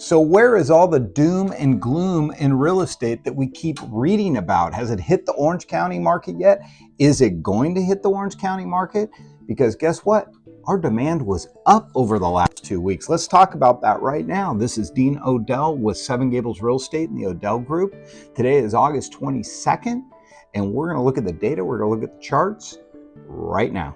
So where is all the doom and gloom in real estate that we keep reading about? Has it hit the Orange County market yet? Is it going to hit the Orange County market? Because guess what? Our demand was up over the last 2 weeks. Let's talk about that right now. This is Dean Odell with Seven Gables Real Estate in the Odell Group. Today is August 22nd, and we're going to look at the data. We're going to look at the charts right now.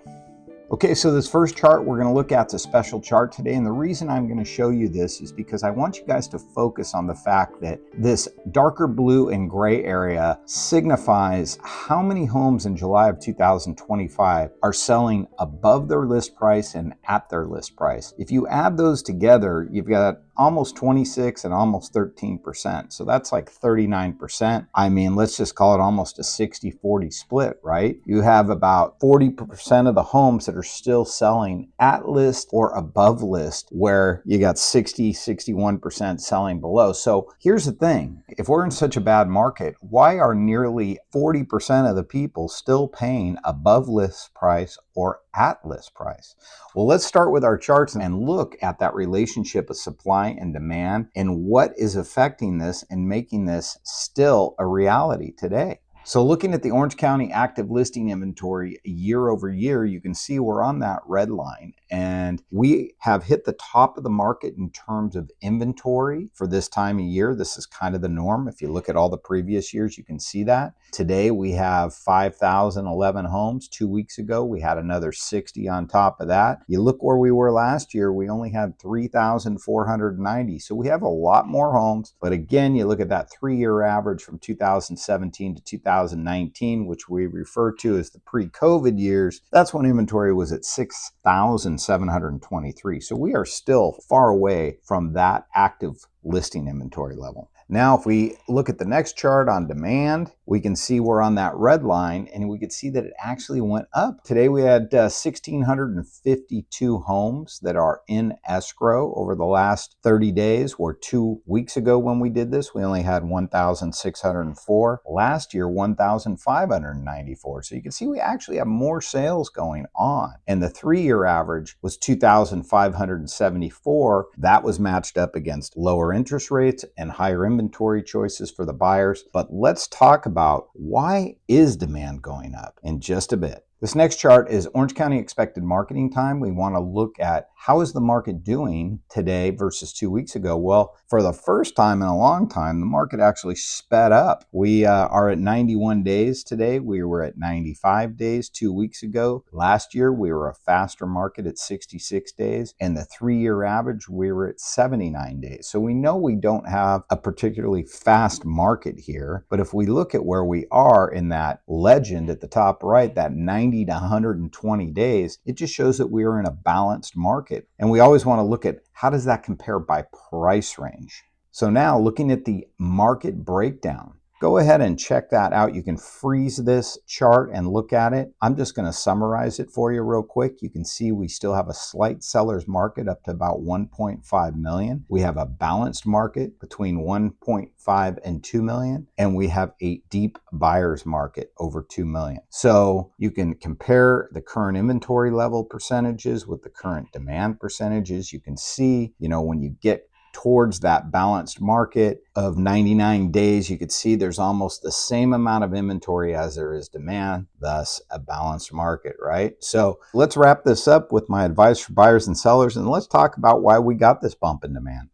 Okay, so this first chart we're going to look at is a special chart today, and the reason I'm going to show you this is because I want you guys to focus on the fact that this darker blue and gray area signifies how many homes in July of 2025 are selling above their list price and at their list price. If you add those together, you've got almost 26 and almost 13%. So that's like 39%. I mean, let's just call it almost a 60-40 split, right? You have about 40% of the homes that are still selling at list or above list, where you got 61% selling below. So here's the thing. If we're in such a bad market, why are nearly 40% of the people still paying above list price or at list price? Well, let's start with our charts and look at that relationship of supply and demand and what is affecting this and making this still a reality today. So looking at the Orange County active listing inventory year over year, you can see we're on that red line, and we have hit the top of the market in terms of inventory for this time of year. This is kind of the norm. If you look at all the previous years, you can see that. Today we have 5,011 homes. 2 weeks ago, we had another 60 on top of that. You look where we were last year, we only had 3,490. So we have a lot more homes. But again, you look at that 3-year average from 2017 to 2019, which we refer to as the pre-COVID years. That's when inventory was at 6,723. So we are still far away from that active listing inventory level. Now, if we look at the next chart on demand, we can see we're on that red line, and we can see that it actually went up. Today we had 1,652 homes that are in escrow over the last 30 days, where 2 weeks ago when we did this, we only had 1,604. Last year, 1,594. So you can see we actually have more sales going on. And the 3-year average was 2,574. That was matched up against lower interest rates and higher inventory choices for the buyers. But let's talk about why is demand going up in just a bit. This next chart is Orange County expected marketing time. We want to look at how is the market doing today versus 2 weeks ago. Well, for the first time in a long time, the market actually sped up. We are at 91 days today. We were at 95 days 2 weeks ago. Last year, we were a faster market at 66 days. And the 3-year average, we were at 79 days. So we know we don't have a particularly fast market here. But if we look at where we are in that legend at the top right, that 90 to 120 days, it just shows that we are in a balanced market. And we always want to look at how does that compare by price range. So now looking at the market breakdown, go ahead and check that out. You can freeze this chart and look at it. I'm just going to summarize it for you real quick. You can see we still have a slight seller's market up to about 1.5 million. We have a balanced market between 1.5 and 2 million. And we have a deep buyer's market over 2 million. So you can compare the current inventory level percentages with the current demand percentages. You can see, when you get towards that balanced market of 99 days, you could see there's almost the same amount of inventory as there is demand, thus a balanced market, right? So let's wrap this up with my advice for buyers and sellers, and let's talk about why we got this bump in demand.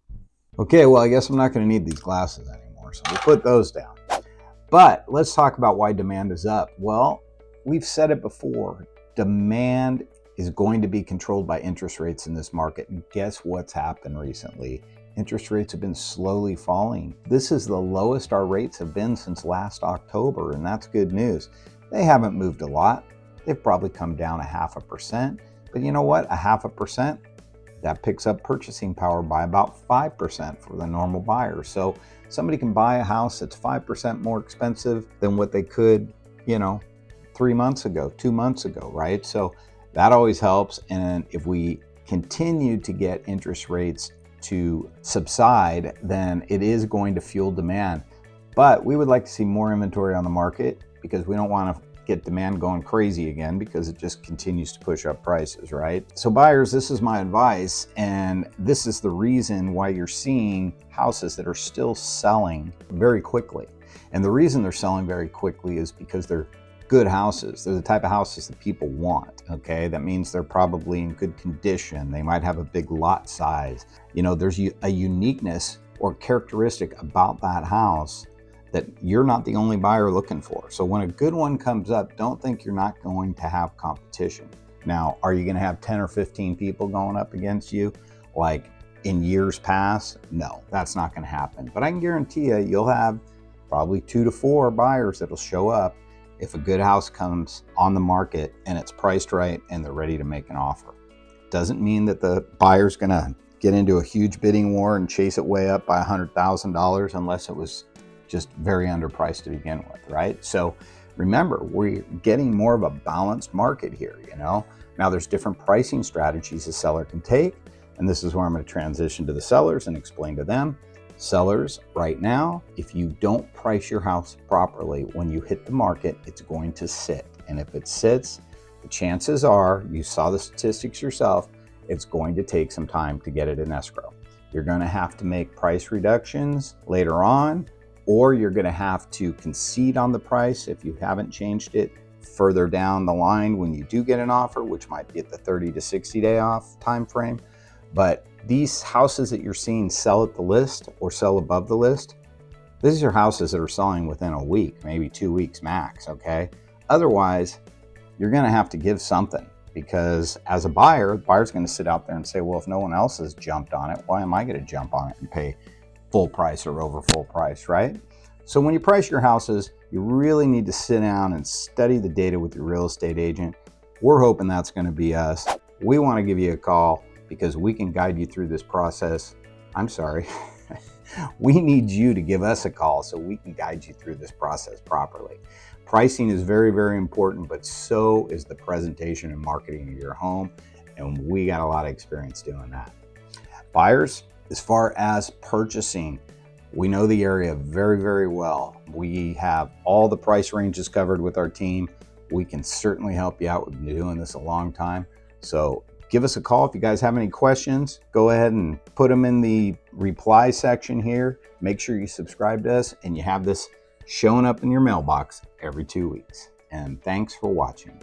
Okay, well, I guess I'm not going to need these glasses anymore, so we'll put those down. But let's talk about why demand is up. Well, we've said it before, demand is going to be controlled by interest rates in this market. And guess what's happened recently? Interest rates have been slowly falling. This is the lowest our rates have been since last October, and that's good news. They haven't moved a lot. They've probably come down 0.5%. But you know what? 0.5%, that picks up purchasing power by about 5% for the normal buyer. So somebody can buy a house that's 5% more expensive than what they could, 3 months ago, 2 months ago, right? So that always helps. And if we continue to get interest rates to subside, then it is going to fuel demand. But we would like to see more inventory on the market because we don't want to get demand going crazy again because it just continues to push up prices, right? So buyers, this is my advice, and this is the reason why you're seeing houses that are still selling very quickly. And the reason they're selling very quickly is because they're good houses. They're the type of houses that people want, okay? That means they're probably in good condition. They might have a big lot size. You know, there's a uniqueness or characteristic about that house that you're not the only buyer looking for. So when a good one comes up, don't think you're not going to have competition. Now, are you gonna have 10 or 15 people going up against you like in years past? No, that's not gonna happen. But I can guarantee you, you'll have probably 2 to 4 buyers that'll show up if a good house comes on the market and it's priced right and they're ready to make an offer. Doesn't mean that the buyer's gonna get into a huge bidding war and chase it way up by $100,000 unless it was just very underpriced to begin with, right? So remember, we're getting more of a balanced market here, you know? Now there's different pricing strategies a seller can take, and this is where I'm gonna transition to the sellers and explain to them. Sellers, right now, if you don't price your house properly, when you hit the market, it's going to sit. And if it sits, the chances are, you saw the statistics yourself, it's going to take some time to get it in escrow. You're gonna have to make price reductions later on, or you're gonna have to concede on the price if you haven't changed it further down the line when you do get an offer, which might be at the 30 to 60 day off time frame. But these houses that you're seeing sell at the list or sell above the list, these are houses that are selling within a week, maybe 2 weeks max, okay? Otherwise, you're gonna have to give something, because as a buyer, the buyer's gonna sit out there and say, well, if no one else has jumped on it, why am I gonna jump on it and pay full price or over full price, right? So when you price your houses, you really need to sit down and study the data with your real estate agent. We're hoping that's gonna be us. We wanna give you a call because we can guide you through this process. I'm sorry. We need you to give us a call so we can guide you through this process properly. Pricing is very, very important, but so is the presentation and marketing of your home, and we got a lot of experience doing that. Buyers, as far as purchasing, we know the area very, very well. We have all the price ranges covered with our team. We can certainly help you out. We've been doing this a long time. So give us a call if you guys have any questions. Go ahead and put them in the reply section here. Make sure you subscribe to us and you have this showing up in your mailbox every 2 weeks. And thanks for watching.